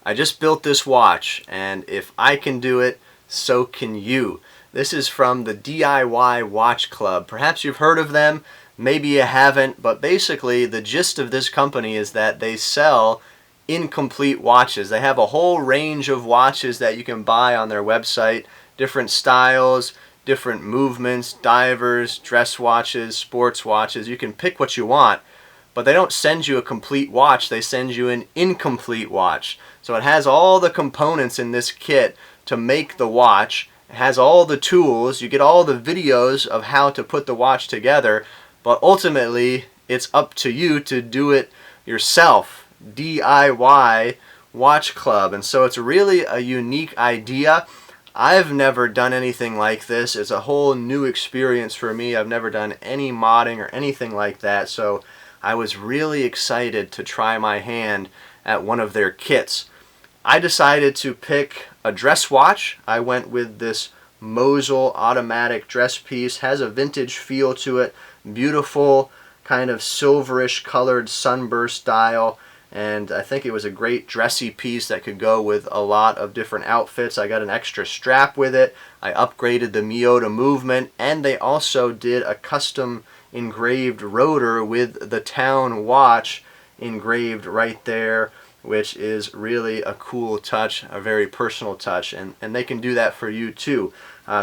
I just built this watch, and if I can do it, so can you. This is from the DIY Watch Club. Perhaps you've heard of them, maybe you haven't, but basically the gist of this company is that they sell incomplete watches. They have a whole range of watches that you can buy on their website, different styles, different movements, divers, dress watches, sports watches. You can pick what you want, but they don't send you a complete watch, they send you an incomplete watch. So it has all the components in this kit to make the watch. It has all the tools, you get all the videos of how to put the watch together, but ultimately it's up to you to do it yourself. DIY Watch Club. And so it's really a unique idea. I've never done anything like this. It's a whole new experience for me. I've never done any modding or anything like that, so I was really excited to try my hand at one of their kits. I decided to pick a dress watch. I went with this Mosul automatic dress piece. Has a vintage feel to it. Beautiful kind of silverish colored sunburst dial. And I think it was a great dressy piece that could go with a lot of different outfits. I got an extra strap with it. I upgraded the Miota movement, and they also did a custom engraved rotor with the town watch engraved right there, which is really a cool touch, a very personal touch, and they can do that for you too.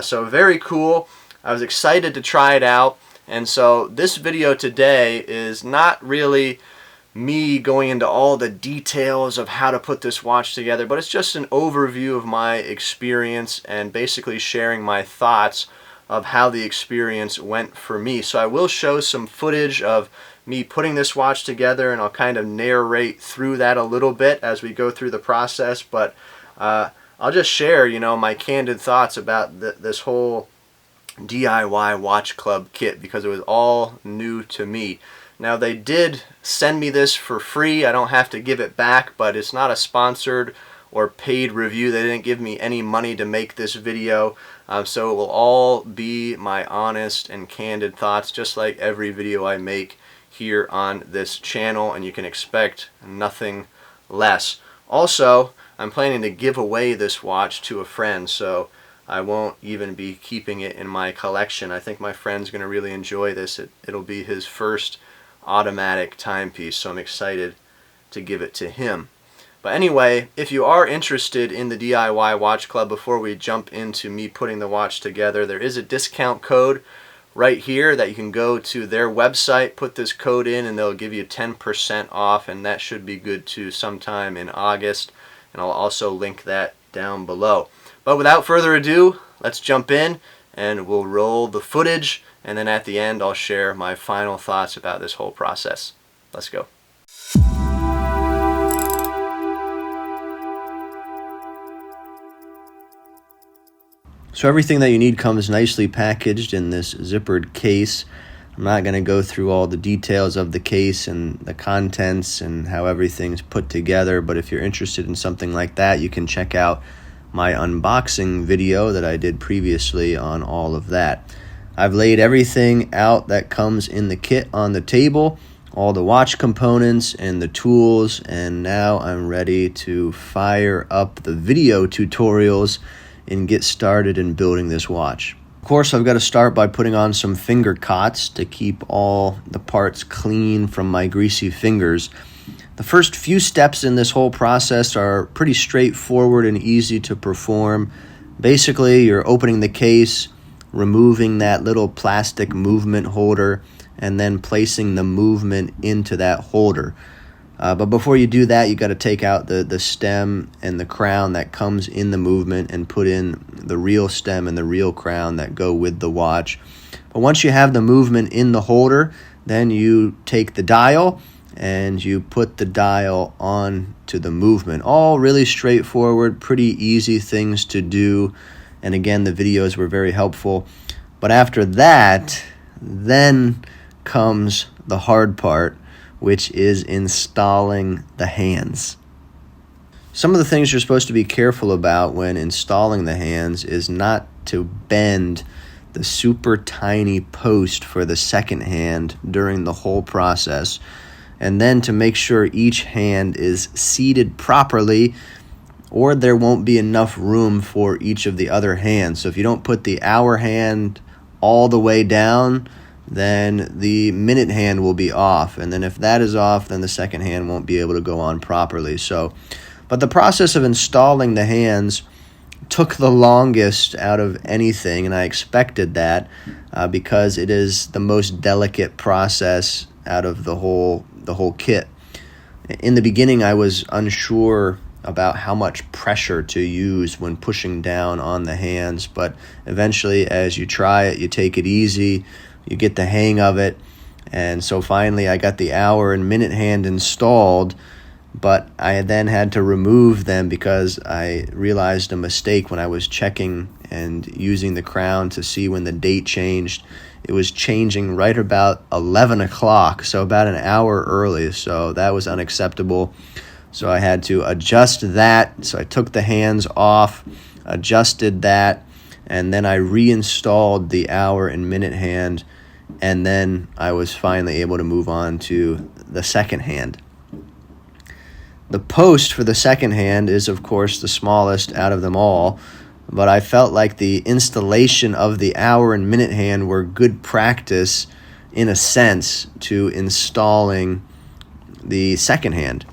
So very cool. I was excited to try it out, and so this video today is not really me going into all the details of how to put this watch together, but it's just an overview of my experience and basically sharing my thoughts of how the experience went for me. So I will show some footage of me putting this watch together, and I'll kind of narrate through that a little bit as we go through the process, but I'll just share, my candid thoughts about this whole DIY Watch Club kit because it was all new to me. Now, they did send me this for free. I don't have to give it back, but it's not a sponsored or paid review. They didn't give me any money to make this video, so it will all be my honest and candid thoughts, just like every video I make here on this channel, and you can expect nothing less. Also, I'm planning to give away this watch to a friend, so I won't even be keeping it in my collection. I think my friend's going to really enjoy this. It'll be his first automatic timepiece, so I'm excited to give it to him. But anyway, if you are interested in the DIY Watch Club, before we jump into me putting the watch together, there is a discount code right here that you can go to their website, put this code in, and they'll give you 10% off, and that should be good to sometime in August, and I'll also link that down below. But without further ado, let's jump in and we'll roll the footage, and then at the end I'll share my final thoughts about this whole process. Let's go. So everything that you need comes nicely packaged in this zippered case. I'm not going to go through all the details of the case and the contents and how everything's put together, but if you're interested in something like that, you can check out my unboxing video that I did previously on all of that. I've laid everything out that comes in the kit on the table, all the watch components and the tools, and now I'm ready to fire up the video tutorials and get started in building this watch. Of course, I've got to start by putting on some finger cots to keep all the parts clean from my greasy fingers. The first few steps in this whole process are pretty straightforward and easy to perform. Basically, you're opening the case, removing that little plastic movement holder, and then placing the movement into that holder. But before you do that, you got to take out the stem and the crown that comes in the movement and put in the real stem and the real crown that go with the watch. But once you have the movement in the holder, then you take the dial and you put the dial on to the movement. All really straightforward, pretty easy things to do. And again, the videos were very helpful. But after that, then comes the hard part, which is installing the hands. Some of the things you're supposed to be careful about when installing the hands is not to bend the super tiny post for the second hand during the whole process, and then to make sure each hand is seated properly or there won't be enough room for each of the other hands. So if you don't put the hour hand all the way down, then the minute hand will be off. And then if that is off, then the second hand won't be able to go on properly. But the process of installing the hands took the longest out of anything, and I expected that because it is the most delicate process out of the whole kit. In the beginning, I was unsure about how much pressure to use when pushing down on the hands, but eventually, as you try it, you take it easy, you get the hang of it, and so finally I got the hour and minute hand installed, but I then had to remove them because I realized a mistake when I was checking and using the crown to see when the date changed. It was changing right about 11 o'clock, so about an hour early, so that was unacceptable. So I had to adjust that. So I took the hands off, adjusted that, and then I reinstalled the hour and minute hand, and then I was finally able to move on to the second hand. The post for the second hand is, of course, the smallest out of them all, but I felt like the installation of the hour and minute hand were good practice, in a sense, to installing the second hand.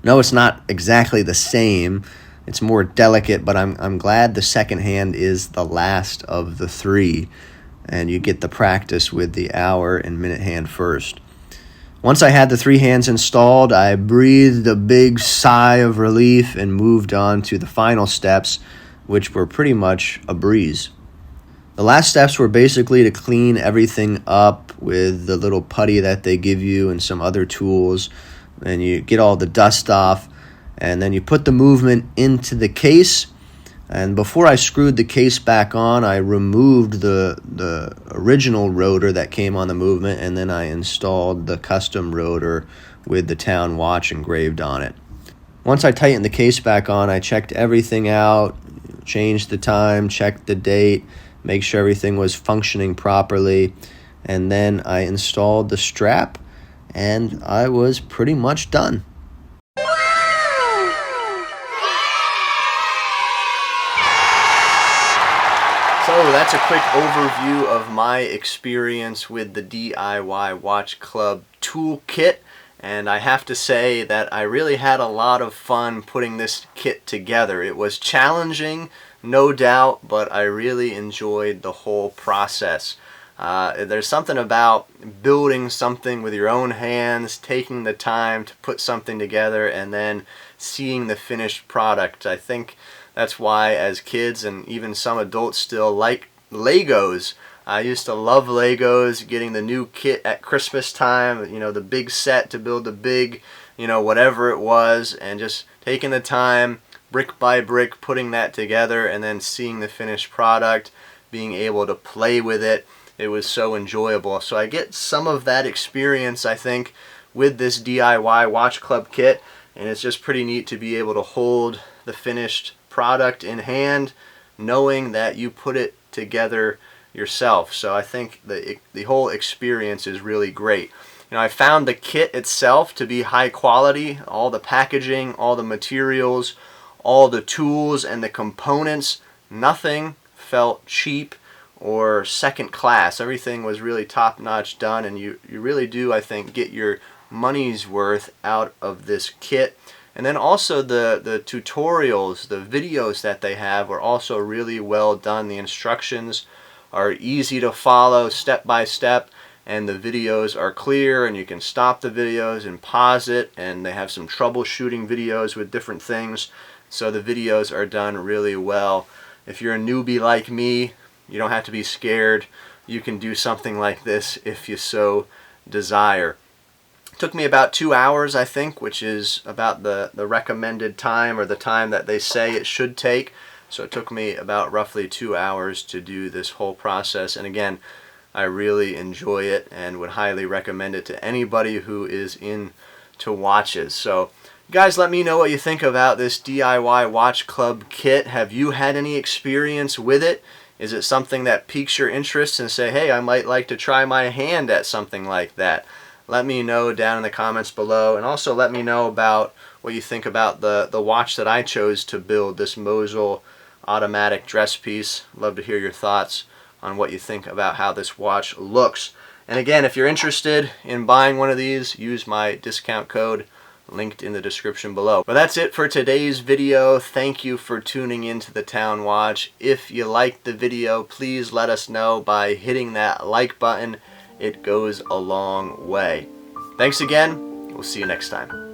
No, it's not exactly the same. It's more delicate, but I'm glad the second hand is the last of the three, and you get the practice with the hour and minute hand first. Once I had the three hands installed, I breathed a big sigh of relief and moved on to the final steps, which were pretty much a breeze. The last steps were basically to clean everything up with the little putty that they give you and some other tools, and you get all the dust off, and then you put the movement into the case. And before I screwed the case back on, I removed the original rotor that came on the movement, and then I installed the custom rotor with the town watch engraved on it. Once I tightened the case back on, I checked everything out, changed the time, checked the date, make sure everything was functioning properly, and then I installed the strap, and I was pretty much done. So that's a quick overview of my experience with the DIY Watch Club toolkit, and I have to say that I really had a lot of fun putting this kit together. It was challenging, no doubt, but I really enjoyed the whole process. There's something about building something with your own hands, taking the time to put something together, and then seeing the finished product. I think that's why as kids and even some adults still like Legos. I used to love Legos, getting the new kit at Christmas time, the big set to build the big, whatever it was, and just taking the time, brick by brick, putting that together, and then seeing the finished product, being able to play with it. It was so enjoyable. So I get some of that experience, I think, with this DIY Watch Club kit, and it's just pretty neat to be able to hold the finished product in hand, knowing that you put it together yourself. So I think the whole experience is really great. I found the kit itself to be high quality. All the packaging, all the materials, all the tools and the components, nothing felt cheap or second class. Everything was really top-notch done, and you really do, I think, get your money's worth out of this kit. And then also the tutorials, the videos that they have are also really well done. The instructions are easy to follow step by step, and the videos are clear, and you can stop the videos and pause it, and they have some troubleshooting videos with different things. So the videos are done really well. If you're a newbie like me, you don't have to be scared. You can do something like this if you so desire. It took me about 2 hours, I think, which is about the recommended time, or the time that they say it should take. So it took me about roughly 2 hours to do this whole process. And again, I really enjoy it and would highly recommend it to anybody who is into watches. So guys, let me know what you think about this DIY Watch Club kit. Have you had any experience with it? Is it something that piques your interest and say, hey, I might like to try my hand at something like that? Let me know down in the comments below, and also let me know about what you think about the watch that I chose to build, this Mosul automatic dress piece. Love to hear your thoughts on what you think about how this watch looks. And again, if you're interested in buying one of these, use my discount code linked in the description below. But that's it for today's video. Thank you for tuning into the Town Watch. If you liked the video, please let us know by hitting that like button. It goes a long way. Thanks again. We'll see you next time.